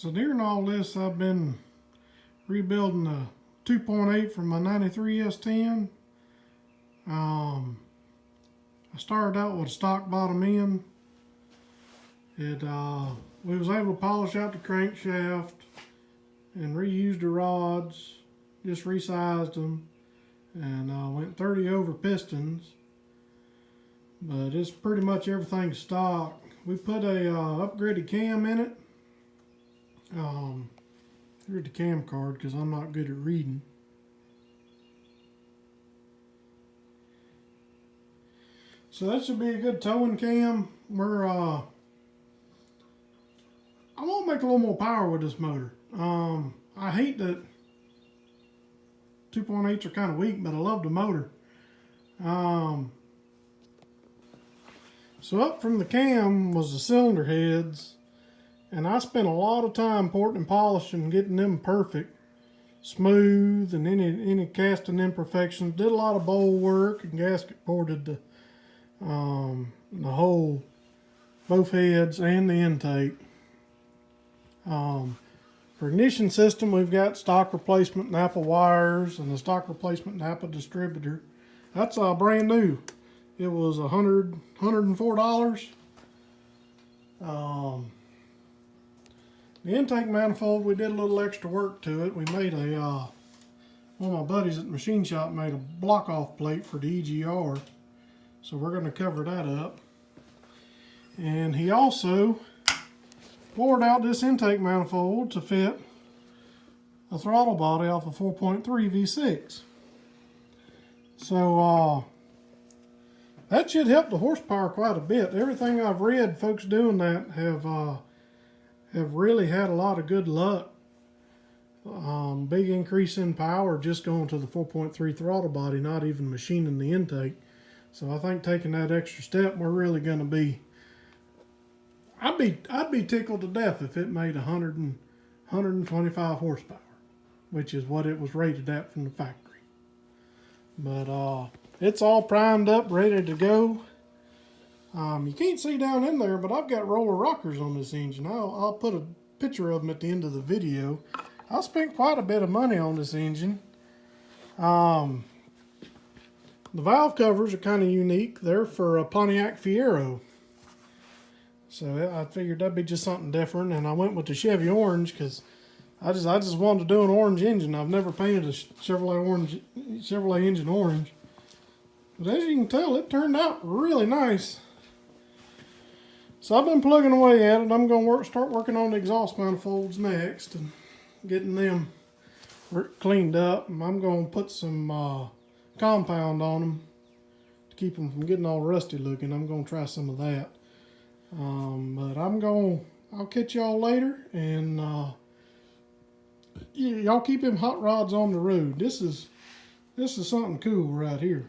So during all this, I've been rebuilding a 2.8 from my 93 S10. I started out with a stock bottom end. We was able to polish out the crankshaft and reuse the rods, just resized them, and went 30 over pistons. But it's pretty much everything stock. We put a upgraded cam in it. Here's the cam card because I'm not good at reading. So that should be a good towing cam. I want to make a little more power with this motor. I hate that 2.8s are kind of weak, but I love the motor. So up from the cam was the cylinder heads, and I spent a lot of time porting and polishing, getting them perfect, smooth, and any casting imperfections. Did a lot of bowl work and gasket ported the whole, both heads and the intake. For ignition system, we've got stock replacement Napa wires and the stock replacement Napa distributor. That's brand new. It was $104. The intake manifold, we did a little extra work to it. We made one of my buddies at the machine shop made a block off plate for the EGR. So we're going to cover that up. And he also poured out this intake manifold to fit a throttle body off a 4.3 V6. So that should help the horsepower quite a bit. Everything I've read, folks doing that have really had a lot of good luck. Big increase in power just going to the 4.3 throttle body, not even machining the intake. So I think taking that extra step, we're really going to be. I'd be tickled to death if it made 125 horsepower, which is what it was rated at from the factory. But it's all primed up, ready to go. You can't see down in there, but I've got roller rockers on this engine. I'll put a picture of them at the end of the video. I spent quite a bit of money on this engine. The valve covers are kind of unique. They're for a Pontiac Fiero. So I figured that'd be just something different, and I went with the Chevy orange because I just wanted to do an orange engine. I've never painted a Chevrolet engine orange. But as you can tell, it turned out really nice. So I've been plugging away at it. I'm going to start working on the exhaust manifolds next and getting them cleaned up. And I'm going to put some compound on them to keep them from getting all rusty looking. I'm going to try some of that. But I'll catch y'all later, and y'all keep them hot rods on the road. This is something cool right here.